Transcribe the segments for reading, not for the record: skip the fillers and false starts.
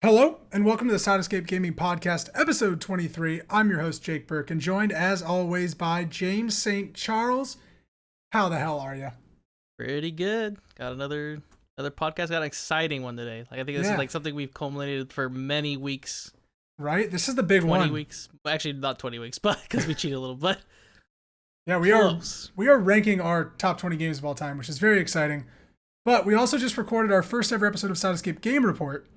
Hello, and welcome to the Sidescape Gaming Podcast, episode 23. I'm your host, Jake Burke, and joined, as always, by James St. Charles. How the hell are you? Pretty good. Got another podcast. Got an exciting one today. I think this is like something we've culminated for many weeks. Right? This is the big 20 one. weeks. Well, actually, not 20 weeks, but because we cheated a little. But yeah, we are ranking our top 20 games of all time, which is very exciting. But we also just recorded our first ever episode of Sidescape Game Report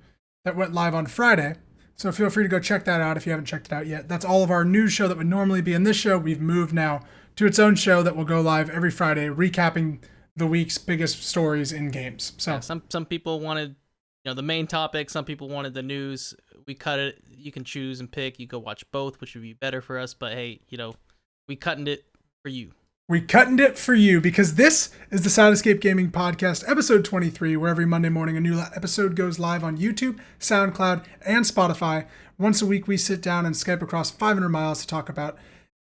that went live on Friday. So feel free to go check that out if you haven't checked it out yet. That's all of our news show that would normally be in this show. We've moved now to its own show that will go live every Friday, recapping the week's biggest stories in games. So yeah, some people wanted, the main topic. Some people wanted the news. We cut it. You can choose and pick. You go watch both, which would be better for us. But hey, we cutting it for you. We cutting it for you because this is the Sidescape Gaming Podcast, episode 23, where every Monday morning a new episode goes live on YouTube, SoundCloud, and Spotify. Once a week, we sit down and Skype across 500 miles to talk about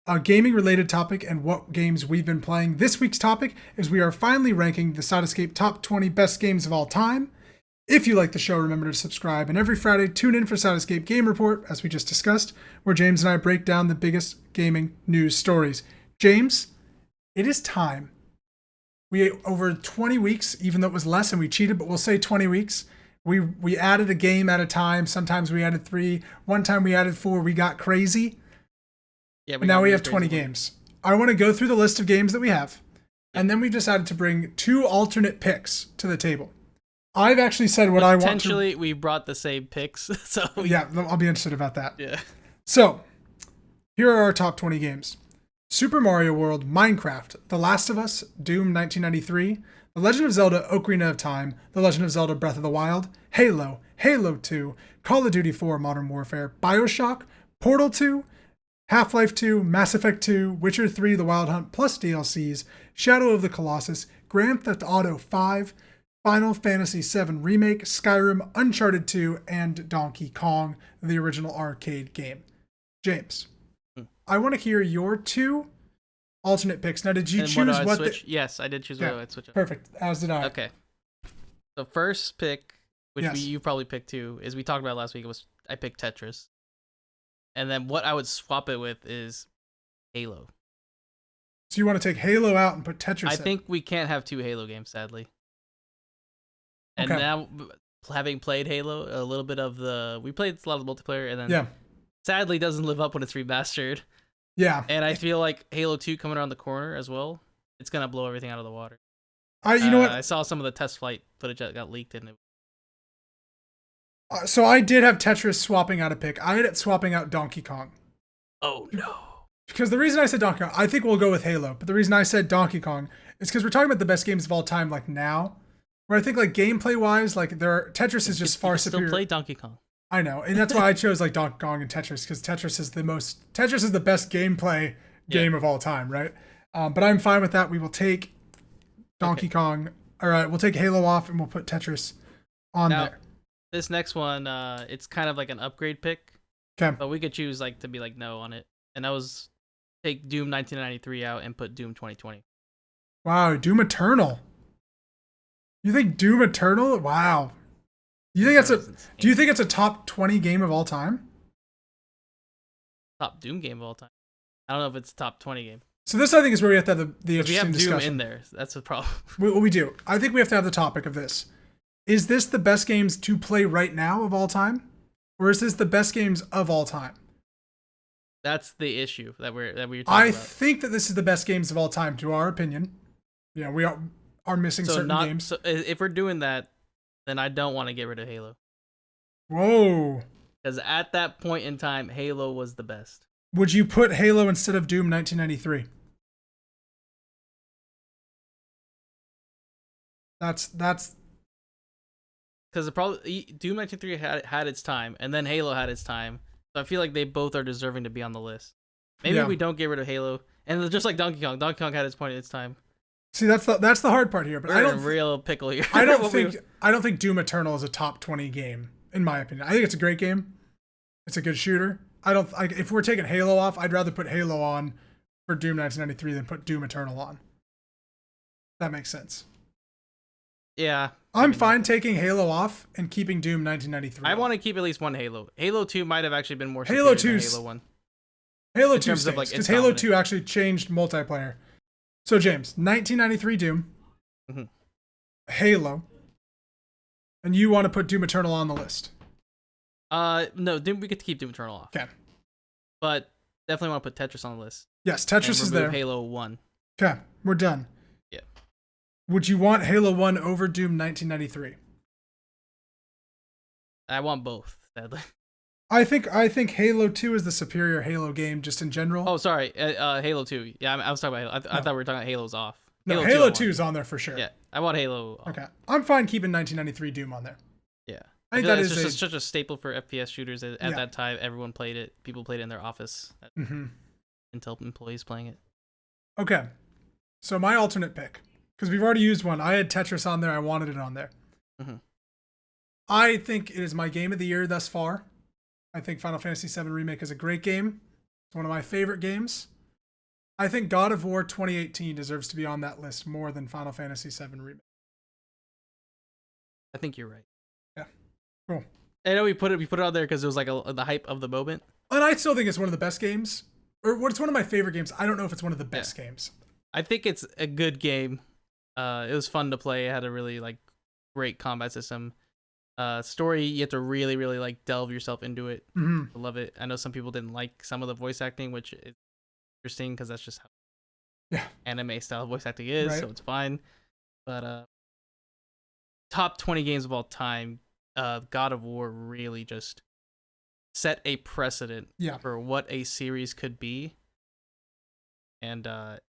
a gaming-related topic and what games we've been playing. This week's topic is we are finally ranking the Sidescape top 20 best games of all time. If you like the show, remember to subscribe. And every Friday, tune in for Sidescape Game Report, as we just discussed, where James and I break down the biggest gaming news stories. James, it is time. We, over 20 weeks, even though it was less and we cheated, but we'll say 20 weeks, we added a game at a time. Sometimes we added 3. One time we added 4. We got crazy. Yeah, now we have 20 games. I want to go through the list of games that we have. And then we've decided to bring 2 alternate picks to the table. I've actually said what I want to... Potentially, we brought the same picks. So yeah, I'll be interested about that. Yeah. So, here are our top 20 games. Super Mario World, Minecraft, The Last of Us, Doom 1993, The Legend of Zelda Ocarina of Time, The Legend of Zelda Breath of the Wild, Halo, Halo 2, Call of Duty 4 Modern Warfare, BioShock, Portal 2, Half-Life 2, Mass Effect 2, Witcher 3 The Wild Hunt plus DLCs, Shadow of the Colossus, Grand Theft Auto 5, Final Fantasy VII Remake, Skyrim, Uncharted 2, and Donkey Kong, the original arcade game. James, I want to hear your 2 alternate picks. Now, did you choose what? Yes, I did choose what I'd switch up. Perfect, as did I. Okay. The first pick, which you probably picked too, is we talked about last week. I picked Tetris. And then what I would swap it with is Halo. So you want to take Halo out and put Tetris in? I think we can't have 2 Halo games, sadly. And now, having played Halo, a little bit of we played a lot of the multiplayer, and then sadly doesn't live up when it's remastered. Yeah. And I feel like Halo 2 coming around the corner as well, it's going to blow everything out of the water. You know what? I saw some of the test flight footage that got leaked, and so I did have Tetris swapping out a pick. I had it swapping out Donkey Kong. Oh, no. Because the reason I said Donkey Kong, I think we'll go with Halo, but the reason I said Donkey Kong is because we're talking about the best games of all time, like now, where I think like gameplay-wise, like Tetris is just far superior. Still play Donkey Kong. I know, and that's why I chose like Donkey Kong and Tetris, because Tetris is the best gameplay game of all time, right? But I'm fine with that. We will take Donkey Kong. All right, we'll take Halo off and we'll put Tetris on there. This next one, it's kind of like an upgrade pick. Okay. But we could choose to be no on it, and that was take Doom 1993 out and put Doom 2020. Wow, Doom Eternal. You think Doom Eternal? Wow. Do you think it's a top 20 game of all time? Top Doom game of all time. I don't know if it's top 20 game. So this, I think, is where we have to have the interesting discussion. We have Doom in there. That's the problem. We do. I think we have to have the topic of this. Is this the best games to play right now of all time? Or is this the best games of all time? That's the issue that we're talking about. I think that this is the best games of all time, to our opinion. Yeah, we are missing certain games. So if we're doing that, then I don't want to get rid of Halo. Whoa. Because at that point in time, Halo was the best. Would you put Halo instead of Doom 1993? That's because Doom 1993 had its time, and then Halo had its time. So I feel like they both are deserving to be on the list. Maybe we don't get rid of Halo, and just like Donkey Kong had its point at its time. See, that's the hard part here. But We're in a real pickle here. I don't think Doom Eternal is a top 20 game in my opinion. I think it's a great game. It's a good shooter. If we're taking Halo off, I'd rather put Halo on for Doom 1993 than put Doom Eternal on. That makes sense. Yeah. I'm fine taking Halo off and keeping Doom 1993. I want to keep at least one Halo. Halo 2 might have actually been more Halo superior 2's, than Halo 1. Halo 2 stays, because Halo 2 actually changed multiplayer. So, James, 1993 Doom, Halo, and you want to put Doom Eternal on the list? No, Doom, we get to keep Doom Eternal off. Okay. But definitely want to put Tetris on the list. Yes, Tetris is there. Halo 1. Okay, we're done. Yeah. Would you want Halo 1 over Doom 1993? I want both, sadly. I think Halo 2 is the superior Halo game just in general. Oh, sorry. Halo 2. Yeah, I was talking about Halo. I thought we were talking about Halo's off. No, Halo 2 is on there for sure. Yeah, I want Halo off. Okay. I'm fine keeping 1993 Doom on there. Yeah. I think that is just such a staple for FPS shooters. At that time, everyone played it. People played it in their office. Intel employees playing it. Okay. So my alternate pick, because we've already used one. I had Tetris on there. I wanted it on there. I think it is my game of the year thus far. I think Final Fantasy VII Remake is a great game. It's one of my favorite games. I think God of War 2018 deserves to be on that list more than Final Fantasy VII Remake. I think you're right. Yeah. Cool. I know we put it on there because it was like the hype of the moment. And I still think it's one of the best games. Or it's one of my favorite games. I don't know if it's one of the best games. I think it's a good game. It was fun to play. It had a really great combat system. Story, you have to really, really delve yourself into it. I love it. I know some people didn't like some of the voice acting, which is interesting because that's just how anime style voice acting is, so it's fine. But top 20 games of all time, God of War really just set a precedent for what a series could be. And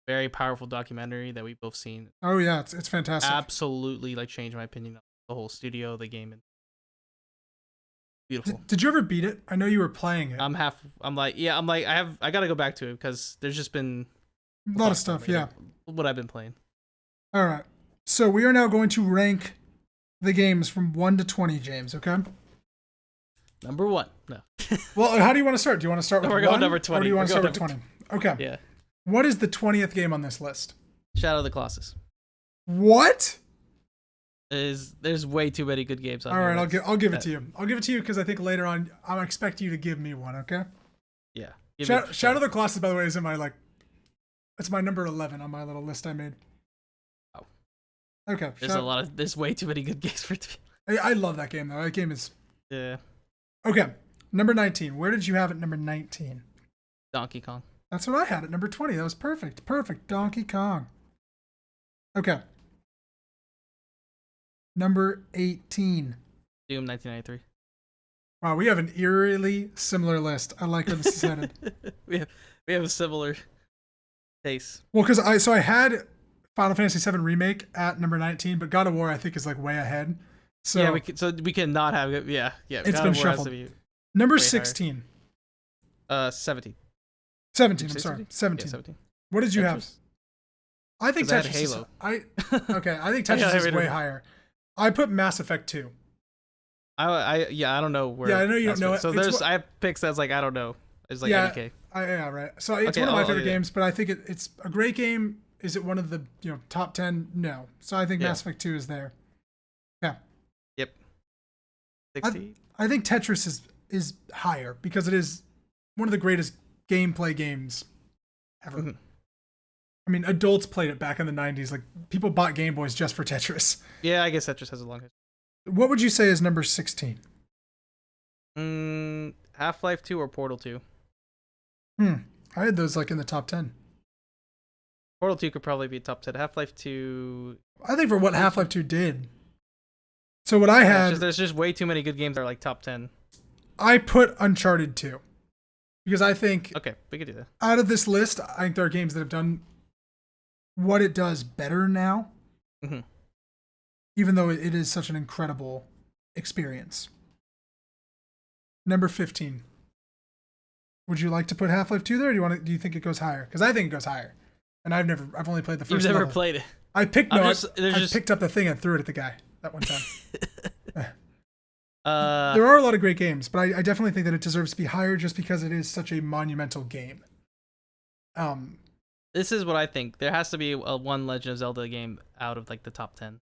very powerful documentary that we've both seen. Oh yeah, it's fantastic. Absolutely changed my opinion on the whole studio, the game, and beautiful. Did you ever beat it? I know you were playing it. I gotta go back to it because there's just been a lot of stuff. Yeah, what I've been playing. All right, so we are now going to rank the games from 1 to 20, James. Okay. Number 1. No. Well, how do you want to start? Do you want to start with 1 number 20, or do you want to start with 20? Okay. Yeah. What is the 20th game on this list? Shadow of the Colossus. What? There's way too many good games on here. All right, I'll give it to you. I'll give it to you because I think later on I'll expect you to give me one, okay? Yeah. Shadow of the Colossus, by the way, is in my it's my number 11 on my little list I made. Oh. Okay. There's way too many good games for it to be. I love that game though. That game is Yeah. Okay. Number 19. Where did you have it number 19? Donkey Kong. That's what I had at number 20. That was perfect. Perfect. Donkey Kong. Okay. Number 18. Doom 1993. Wow, we have an eerily similar list. I like where this is headed. we have a similar taste. Well, because I had Final Fantasy VII Remake at number 19, but God of War I think is way ahead. So yeah, we cannot have it. Yeah. It's God been shuffled. Number 16. 17. 17. I'm sorry. 17. Yeah, 17. What did you have? I think Tetris. Halo. I think Tetris is way higher. I put Mass Effect 2. I don't know where. Yeah, I know you don't know it. So I have picks that's I don't know. It's NK. Yeah, right. So it's one of my favorite games, but I think it's a great game. Is it one of the top 10? No. So I think Mass Effect 2 is there. Yeah. Yep. 16. I think Tetris is higher because it is one of the greatest gameplay games ever. I mean, adults played it back in the 90s. People bought Game Boys just for Tetris. Yeah, I guess Tetris has a long history. What would you say is number 16? Half-Life 2 or Portal 2? I had those in the top 10. Portal 2 could probably be top 10. Half-Life 2... I think for what Half-Life 2 did. So what I had... There's just way too many good games that are top 10. I put Uncharted 2. Because I think... Okay, we could do that. Out of this list, I think there are games that have done what it does better now. Even though it is such an incredible experience. Number 15. Would you like to put Half-Life 2 there, or do you think it goes higher? Because I think it goes higher. And I've only played the first You've never level. played it. I picked up the thing and threw it at the guy that one time. There are a lot of great games, but I definitely think that it deserves to be higher just because it is such a monumental game. This is what I think. There has to be one Legend of Zelda game out of the top 10.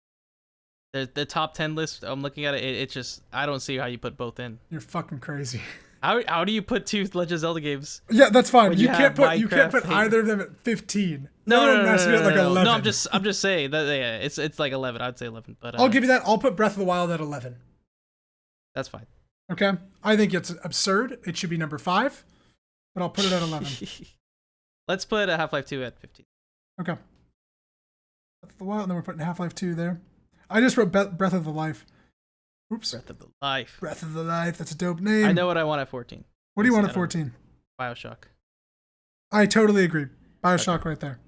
The top 10 list, I'm looking at it. It's just I don't see how you put both in. You're fucking crazy. How do you put two Legend of Zelda games? Yeah, that's fine. when You can't put Minecraft, either of them at 15. No, Everyone has to be at like 11. no. I'm just saying that yeah, it's like 11. I'd say 11, but I'll give you that. I'll put Breath of the Wild at 11. that's fine. Okay. I think it's absurd. It should be number 5, but I'll put it at 11. Let's put Half-Life 2 at 15. Okay. Breath of the Wild, and then we're putting Half-Life 2 there. I just wrote Breath of the Life. Oops. Breath of the Life. Breath of the Life. That's a dope name. I know what I want at 14. What do you want at 14? BioShock. I totally agree. BioShock right there.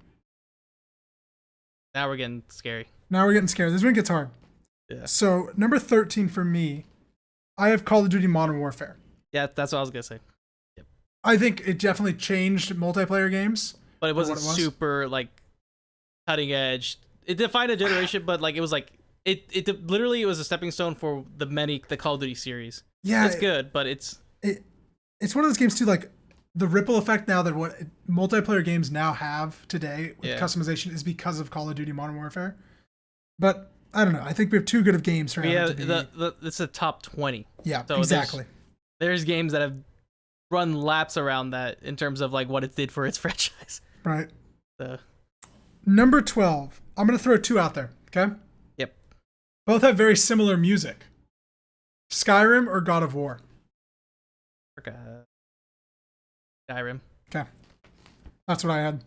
Now we're getting scary. Now we're getting scared. This one gets hard. Yeah. So, number 13 for me, I have Call of Duty Modern Warfare. Yeah, that's what I was gonna say. Yep. I think it definitely changed multiplayer games. But it wasn't super like cutting edge. It defined a generation, but like it was like it literally was a stepping stone for the Call of Duty series. Yeah, it's good, but it's one of those games too. Like the ripple effect now that what multiplayer games now have today with customization is because of Call of Duty Modern Warfare. But I don't know. I think we have too good of games for it's a top 20. Yeah, so exactly. There's games that have run laps around that in terms of like what it did for its franchise. Right. So. Number 12. I'm gonna throw 2 out there. Okay. Yep. Both have very similar music. Skyrim or God of War. Okay. Skyrim. Okay. That's what I had.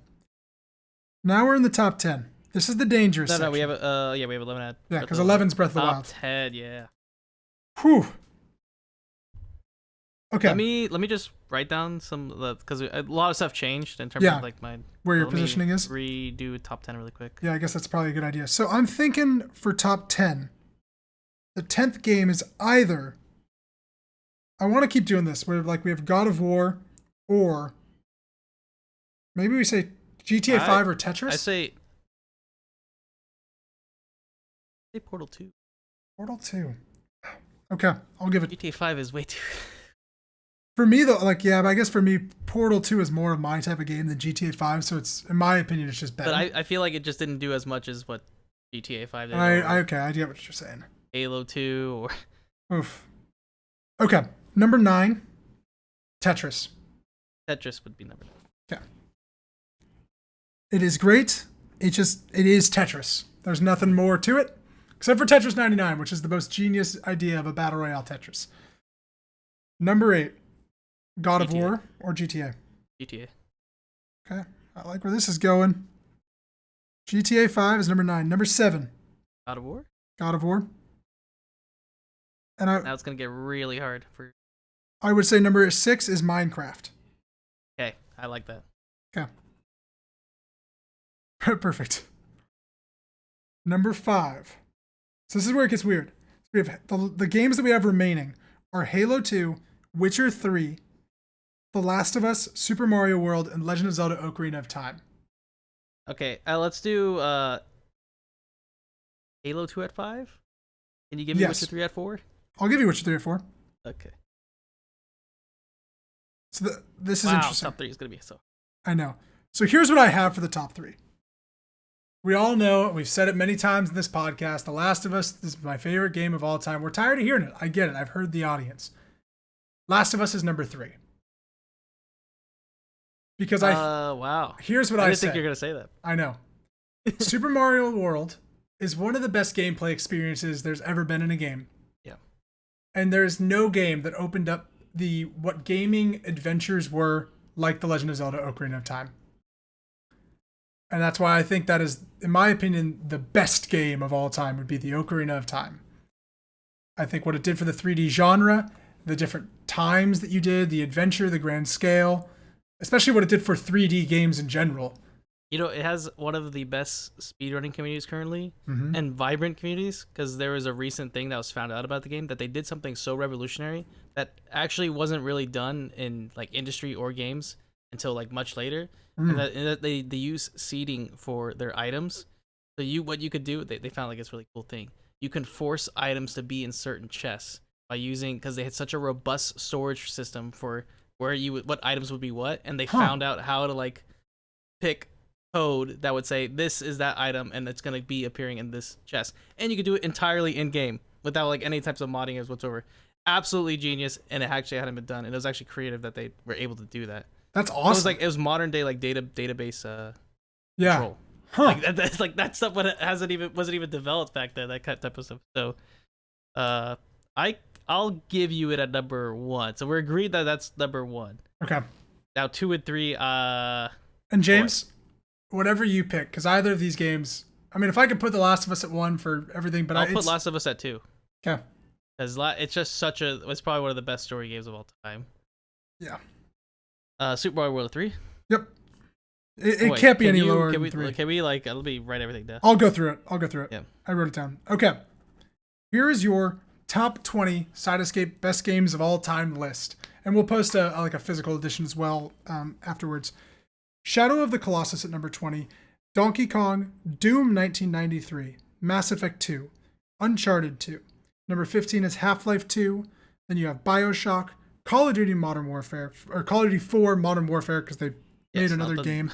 Now we're in the top 10. This is the dangerous section. No, we have we have 11 at. Yeah, because 11's Breath of the Wild. Top 10, yeah. Whew. Okay. Let me just write down some because a lot of stuff changed in terms of like where your positioning is. Redo top 10 really quick. Yeah, I guess that's probably a good idea. So I'm thinking for top 10, the 10th game is either. I want to keep doing this where like we have God of War, or maybe we say GTA 5 or Tetris. I say Portal 2. Portal 2. Okay, I'll give it. GTA 5 is way too. For me though, like but I guess for me, Portal 2 is more of my type of game than GTA 5. So it's, in my opinion, it's just better. But I feel like it just didn't do as much as what GTA 5 did. I get what you're saying. Halo 2 or. Oof. Okay, number 9, Tetris. Tetris would be number 9. Okay. It is great. It is Tetris. There's nothing more to it. Except for Tetris 99, which is the most genius idea of a Battle Royale Tetris. Number 8, God of War or GTA? GTA. Okay, I like where this is going. GTA 5 is number 9. Number 7. God of War? God of War. And now it's going to get really hard for... I would say number 6 is Minecraft. Okay, I like that. Okay. Perfect. Number 5. So this is where it gets weird. We have the games that we have remaining are Halo 2, Witcher 3, The Last of Us, Super Mario World, and Legend of Zelda: Ocarina of Time. Okay, let's do Halo 2 at 5. Can you give me Witcher 3 at 4? I'll give you Witcher 3 at 4. Okay. So this is interesting. Top 3 is gonna be so. I know. So here's what I have for the top 3. We all know, we've said it many times in this podcast, The Last of Us is my favorite game of all time. We're tired of hearing it. I get it. I've heard the audience. Last of Us is number 3. Because wow. Here's what I didn't think you're going to say that. I know. Super Mario World is one of the best gameplay experiences there's ever been in a game. Yeah. And there's no game that opened up what gaming adventures were like The Legend of Zelda: Ocarina of Time. And that's why I think that is, in my opinion, the best game of all time would be the Ocarina of Time. I think what it did for the 3D genre, the different times that you did, the adventure, the grand scale, especially what it did for 3D games in general. You know, it has one of the best speedrunning communities currently, and vibrant communities, because there was a recent thing that was found out about the game, that they did something so revolutionary that actually wasn't really done in like industry or games until like much later. And that they use seeding for their items. So what you could do, they found like this really cool thing. You can force items to be in certain chests by using, because they had such a robust storage system for what items would be what, and they found out how to like pick code that would say this is that item and it's gonna be appearing in this chest, and you could do it entirely in game without like any types of modding as whatsoever. Absolutely genius, and it actually hadn't been done, and it was actually creative that they were able to do that. That's awesome. It was modern day like database yeah. control. Huh. Like that's like that stuff wasn't even developed back then. That type of stuff. So, I'll give you it at number 1. So we're agreed that that's number 1. Okay. Now 2 and 3. And James, whatever you pick, because either of these games. I mean, if I could put The Last of Us at 1 for everything, but I'll put Last of Us at 2. Okay. Because it's just it's probably one of the best story games of all time. Yeah. Super Mario World 3. Yep. It can't be any lower than than 3. Can we let me write everything down? I'll go through it. Yeah. I wrote it down. Okay. Here is your top 20 Side Escape best games of all time list. And we'll post a physical edition as well afterwards. Shadow of the Colossus at number 20. Donkey Kong, Doom 1993, Mass Effect 2, Uncharted 2. Number 15 is Half-Life 2. Then you have BioShock, Call of Duty Modern Warfare, or Call of Duty 4 Modern Warfare because they made another game.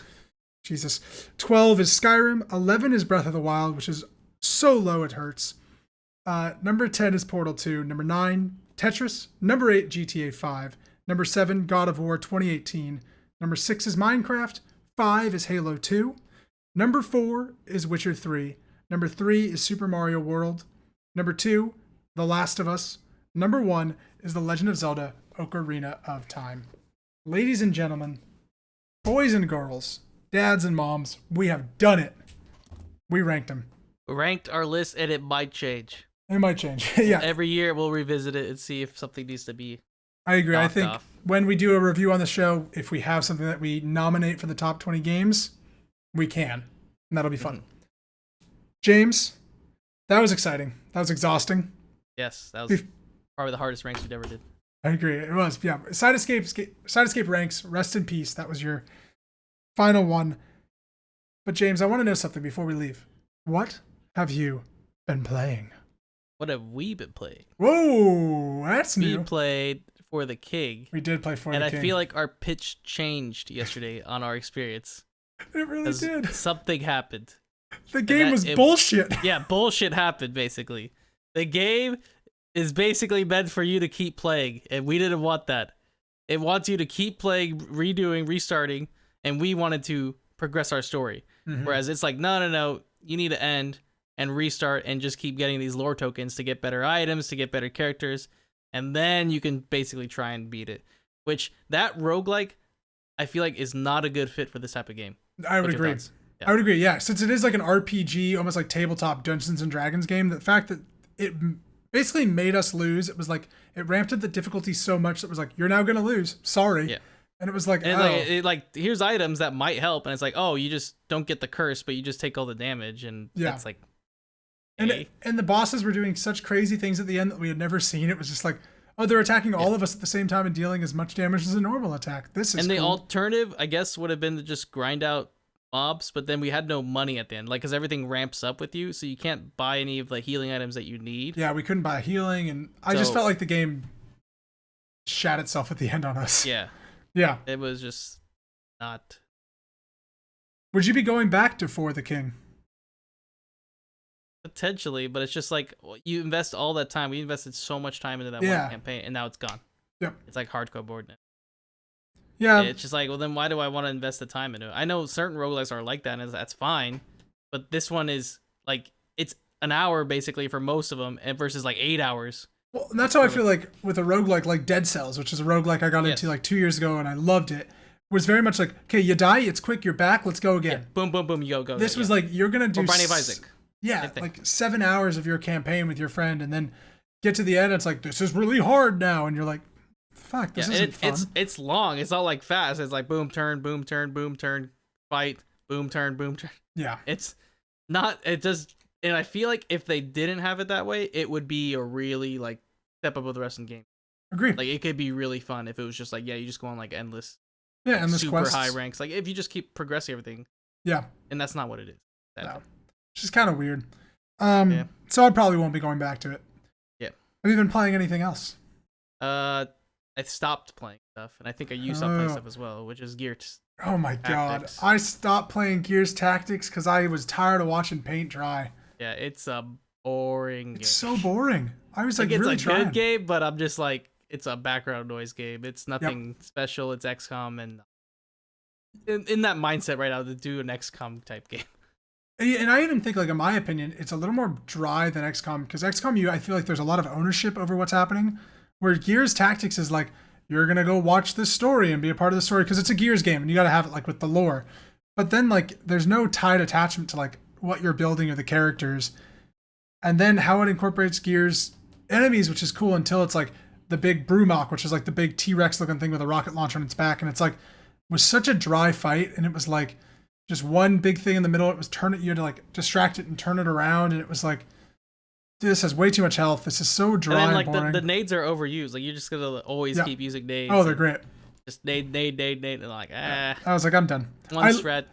Jesus. 12 is Skyrim. 11 is Breath of the Wild, which is so low it hurts. Number 10 is Portal 2. Number 9, Tetris. Number 8, GTA 5. Number 7, God of War 2018. Number 6 is Minecraft. 5 is Halo 2. Number 4 is Witcher 3. Number 3 is Super Mario World. Number 2, The Last of Us. Number 1 is The Legend of Zelda: Ocarina of Time. Ladies and gentlemen, boys and girls, dads and moms, we have done it. We ranked them. Ranked our list, and it might change. It might change. Yeah. Every year we'll revisit it and see if something needs to be. I agree. I think when we do a review on the show, if we have something that we nominate for the top 20 games, we can. And that'll be fun. James, that was exciting. That was exhausting. Yes, that was probably the hardest ranks we've ever did. I agree. It was. Yeah. Side Escape ranks, rest in peace. That was your final one. But James, I want to know something before we leave. What have you been playing? What have we been playing? Whoa, that's new. We played For the King. We did play For the King. And I feel like our pitch changed yesterday on our experience. It really did. Something happened. The game was bullshit. Yeah, bullshit happened, basically. The game is basically meant for you to keep playing, and we didn't want that. It wants you to keep playing, redoing, restarting, and we wanted to progress our story. Mm-hmm. Whereas it's like, no, you need to end and restart and just keep getting these lore tokens to get better items, to get better characters, and then you can basically try and beat it. Which, that roguelike, I feel like, is not a good fit for this type of game. I would agree. Yeah. I would agree, yeah. Since it is like an RPG, almost like tabletop Dungeons and Dragons game, the fact that it basically made us lose, it was like, it ramped up the difficulty so much that it was like, you're now going to lose. Sorry. Yeah. And it was like, here's items that might help, and it's like, oh, you just don't get the curse, but you just take all the damage, and it's like, hey. And the bosses were doing such crazy things at the end that we had never seen. It was just like, oh, they're attacking all of us at the same time and dealing as much damage as a normal attack. This is And the cool. alternative, I guess, would have been to just grind out mobs, but then we had no money at the end, like, because everything ramps up with you, so you can't buy any of the healing items that you need. Yeah, we couldn't buy healing, and I just felt like the game shat itself at the end on us. Yeah. Yeah. It was just not. Would you be going back to For the King? Potentially, but it's just like, you invest all that time. We invested so much time into that one campaign, and now it's gone. Yep. It's like hardcore board now. Yeah. It's just like, well, then why do I want to invest the time into it? I know certain roguelikes are like that, and that's fine, but this one is like, it's an hour basically for most of them, and versus like 8 hours. Well, and that's how I feel like with a roguelike like Dead Cells, which is a roguelike I got into like 2 years ago, and I loved it. Was very much like, okay, you die, it's quick, you're back, let's go again. Yeah. Boom, boom, boom, you go. This was like, you're gonna do. Or Binding of Isaac. Yeah, like 7 hours of your campaign with your friend, and then get to the end, it's like, this is really hard now, and you're like, fuck, this isn't fun. It's long. It's not like fast. It's like boom, turn, boom, turn, boom, turn, fight, boom, turn, boom, turn. Yeah. It's not. It does, and I feel like if they didn't have it that way, it would be a really like step up with the rest of the game. Agree. Like, it could be really fun if it was just like, you just go on like endless. Yeah, endless super quests. High ranks. Like, if you just keep progressing everything. Yeah. And that's not what it is. No. Which is kind of weird. So I probably won't be going back to it. Yeah. Have you been playing anything else? I stopped playing stuff, and I think you stopped playing stuff as well, which is Gears. Oh my Tactics. god, I stopped playing Gears Tactics because I was tired of watching paint dry. Yeah, it's a boring. It's so boring. I was like, it's really a trying. good game, but I'm just like, it's a background noise game. It's nothing special. It's XCOM, and in that mindset right now to do an XCOM type game. And I even think, like, in my opinion, it's a little more dry than XCOM because XCOM, I feel like there's a lot of ownership over what's happening, where Gears Tactics is like, you're gonna go watch this story and be a part of the story because it's a Gears game and you gotta have it like with the lore. But then like there's no tied attachment to like what you're building or the characters. And then how it incorporates Gears enemies, which is cool until it's like the big Brumok, which is like the big T-Rex looking thing with a rocket launcher on its back. And it's like, was such a dry fight. And it was like just one big thing in the middle. It was you had to like distract it and turn it around. And it was like, dude, this has way too much health. This is so dry and, like boring. the nades are overused. Like you're just gonna always keep using nades. Oh, they're great. Just nade, and like I was like, I'm done. One strat.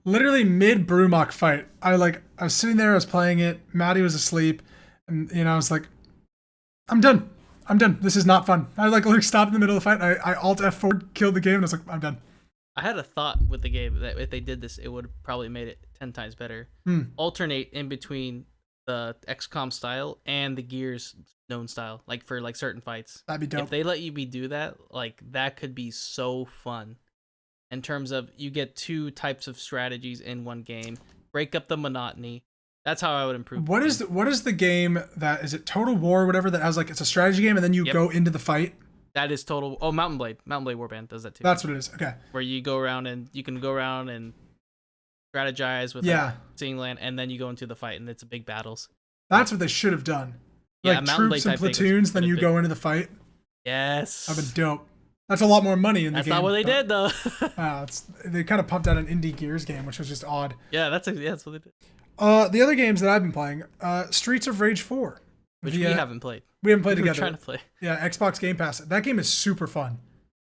Literally mid Brumok fight, I was sitting there, I was playing it. Maddie was asleep, and I was like, I'm done. This is not fun. I like stopped in the middle of the fight. And I Alt F4 killed the game, and I was like, I'm done. I had a thought with the game that if they did this, it would have probably made it 10 times better. Alternate in between the XCOM style and the Gears known style, like for like certain fights. That'd be dope. If they let you do that, like that could be so fun. In terms of you get two types of strategies in one game, break up the monotony. That's how I would improve. What is the game that is it Total War or whatever that has like it's a strategy game and then you go into the fight? That is Total. Oh, Mountain Blade Warband does that too. That's what it is. Okay. Where you go around and you can go around and strategize with seeing land, and then you go into the fight and it's a big battles. That's what they should have done. Yeah, like troops and platoons, then you go into the fight. Yes. That'd been dope. That's a lot more money in the game. That's not what they did though. They kind of pumped out an indie Gears game, which was just odd. Yeah, that's what they did. The other games that I've been playing, Streets of Rage 4. Which we haven't played. We haven't played together. We're trying to play. Yeah, Xbox Game Pass. That game is super fun.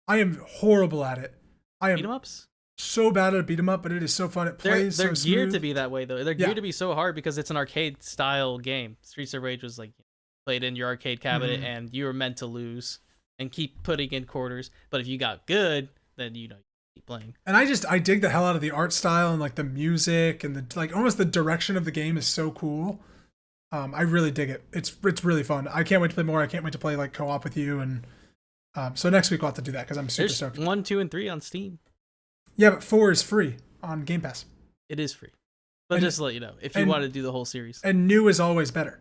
I am horrible at it. I am beat 'em ups? So bad at a beat 'em up, but it is so fun. It plays they're so smooth. They're geared to be that way though. They're geared to be so hard because it's an arcade style game. Streets of Rage was like played in your arcade cabinet and you were meant to lose and keep putting in quarters. But if you got good, then you keep playing. And I dig the hell out of the art style and like the music and the like almost the direction of the game is so cool. I really dig it. It's really fun. I can't wait to play more. I can't wait to play like co-op with you and so next week we'll have to do that because I'm super stoked. 1, 2, and 3 on Steam. Yeah, but 4 is free on Game Pass. It is free. But just to let you know, if you want to do the whole series. And new is always better.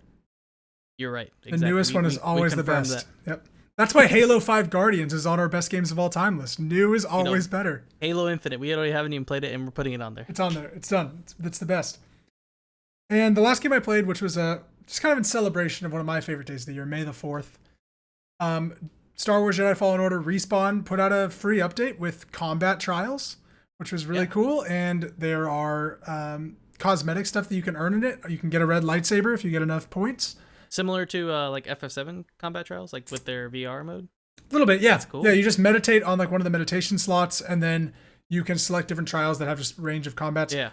You're right. Exactly. The newest one is always the best. Yep. That's why Halo 5 Guardians is on our best games of all time list. New is always better. Halo Infinite. We already haven't even played it and we're putting it on there. It's on there. It's done. It's the best. And the last game I played, which was just kind of in celebration of one of my favorite days of the year, May the 4th. Star Wars Jedi Fallen Order Respawn put out a free update with combat trials, which was really cool. And there are cosmetic stuff that you can earn in it. You can get a red lightsaber if you get enough points. Similar to like FF7 combat trials, like with their VR mode? A little bit, yeah. That's cool. Yeah, you just meditate on like one of the meditation slots, and then you can select different trials that have just range of combats. Yeah.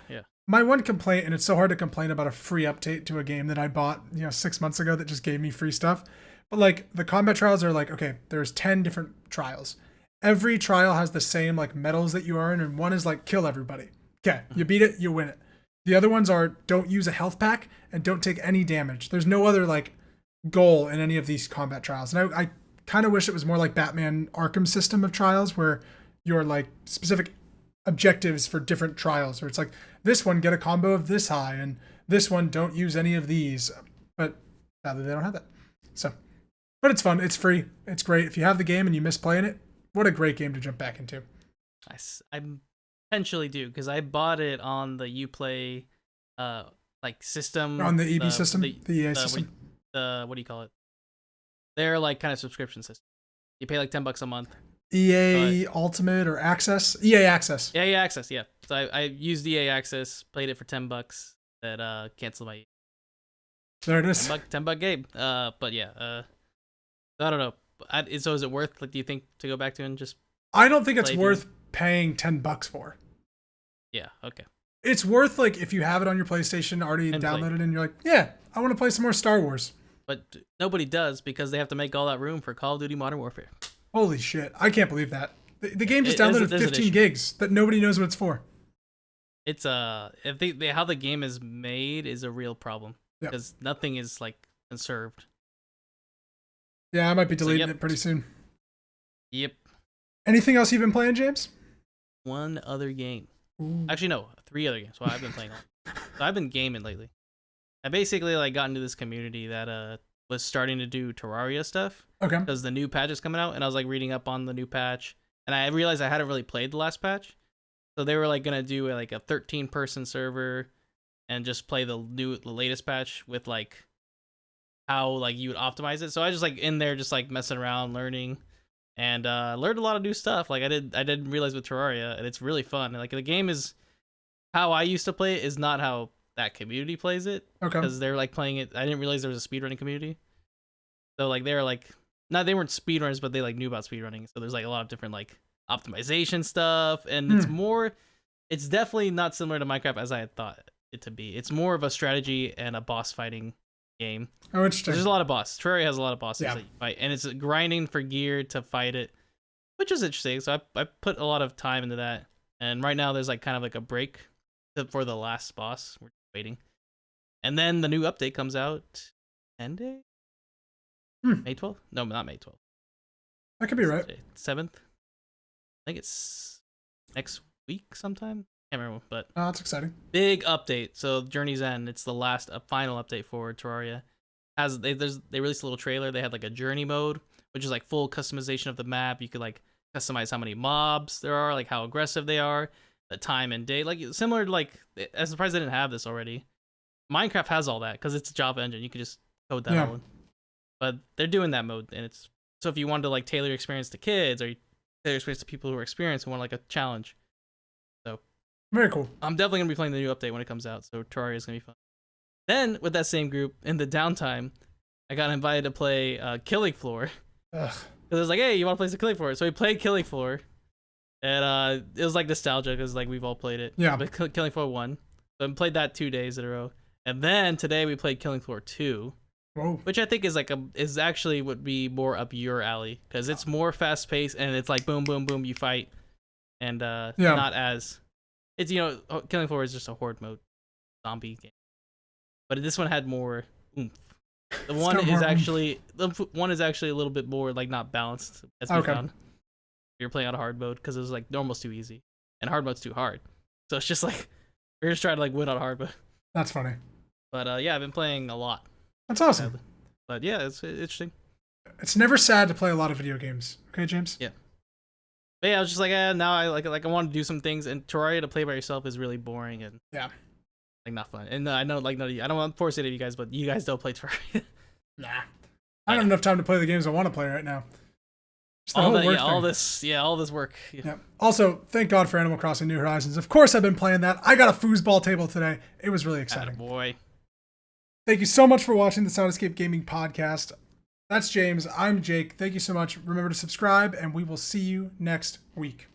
My one complaint, and it's so hard to complain about a free update to a game that I bought 6 months ago that just gave me free stuff. But like the combat trials are like, okay, there's 10 different trials. Every trial has the same like medals that you earn, and one is like kill everybody. Okay, you beat it, you win it. The other ones are don't use a health pack and don't take any damage. There's no other like goal in any of these combat trials. And I kind of wish it was more like Batman Arkham system of trials where you're like specific objectives for different trials, where it's like this one get a combo of this high and this one don't use any of these. But sadly they don't have that. So, but it's fun. It's free. It's great. If you have the game and you miss playing it, what a great game to jump back into. I potentially do because I bought it on the Uplay like system, on the EB system, the EA system. What do you call it? They're like kind of subscription system. You pay like $10 a month. EA Ultimate or Access? EA Access. Yeah, EA Access. Yeah. So I used EA Access, played it for $10. That canceled my. There it is. $10 game. But yeah. I don't know. So is it worth? Like, do you think to go back to and just? I don't think it's worth paying $10 for. Yeah. Okay. It's worth like if you have it on your PlayStation already downloaded and you're like, yeah, I want to play some more Star Wars. But nobody does because they have to make all that room for Call of Duty Modern Warfare. Holy shit! I can't believe that. The game just downloaded There's an 15 issue. gigs that nobody knows what it's for. It's if how the game is made is a real problem Yep. because nothing is like conserved. Yeah, I might be So, deleting yep. it pretty soon. Yep. Anything else you've been playing, James? One other game. Ooh. Actually, no, 3 other games. Well, I've been playing. So I've been gaming lately. I basically like got into this community that was starting to do Terraria stuff Okay. because the new patch is coming out, and I was like reading up on the new patch, and I realized I hadn't really played the last patch, so they were like gonna do like a 13-person server, and just play the latest patch with like how like you would optimize it. So I just like in there just like messing around, learning, and learned a lot of new stuff. Like I didn't realize with Terraria, and it's really fun. Like the game is how I used to play it is not how that community plays it. Okay. Because they're like playing it. I didn't realize there was a speedrunning community. So like they were like, no, they weren't speedrunners, but they like knew about speedrunning. So there's like a lot of different like optimization stuff, and it's definitely not similar to Minecraft as I had thought it to be. It's more of a strategy and a boss fighting game. Oh, interesting. There's a lot of bosses. Terraria has a lot of bosses Yeah. that you fight, and it's grinding for gear to fight it, which is interesting. So I put a lot of time into that, and right now there's like kind of like a break for the last boss. We're waiting, and then the new update comes out 10 days. May 12th? No, not May 12th. That could be right. 7th. I think it's next week sometime. Can't remember, but Oh, that's exciting. big update. So Journey's End, it's the last final update for Terraria. They released a little trailer. They had like a journey mode, which is like full customization of the map. You could like customize how many mobs there are, like how aggressive they are, the time and day, like similar to like. I'm surprised they didn't have this already. Minecraft has all that because it's a Java engine. You could just code that mode. But they're doing that mode, and it's so if you wanted to like tailor your experience to kids or tailor your experience to people who are experienced and want like a challenge. So Very cool. I'm definitely gonna be playing the new update when it comes out. So Terraria is gonna be fun. Then with that same group in the downtime, I got invited to play Killing Floor. Ugh. Because it was like, hey, you want to play some Killing Floor? So we played Killing Floor, and it was like nostalgia because like we've all played it. Yeah. But Killing Floor 1, so we played that 2 days in a row, and then today we played Killing Floor 2. Whoa. Which I think is actually would be more up your alley because it's more fast paced and it's like boom boom boom you fight, and not as it's Killing Floor is just a horde mode zombie game, but this one had more oomph. The one is actually a little bit more like not balanced as we found. You're playing on hard mode because it was like normal's too easy and hard mode's too hard, so it's just like we're just trying to like win on hard mode. That's funny. But yeah, I've been playing a lot. That's awesome. But yeah, it's interesting. It's never sad to play a lot of video games. Okay, James? Yeah. But yeah, I was just like, now I I want to do some things, and Terraria to play by yourself is really boring and like not fun. And I know like none of you, I don't want to force it of you guys, but you guys don't play Terraria. Nah. I don't have enough time to play the games I want to play right now. Just the all whole that, work all this work. Yeah. Also, thank God for Animal Crossing New Horizons. Of course, I've been playing that. I got a foosball table today. It was really exciting. Boy. Thank you so much for watching the Soundscape Gaming Podcast. That's James. I'm Jake. Thank you so much. Remember to subscribe, and we will see you next week.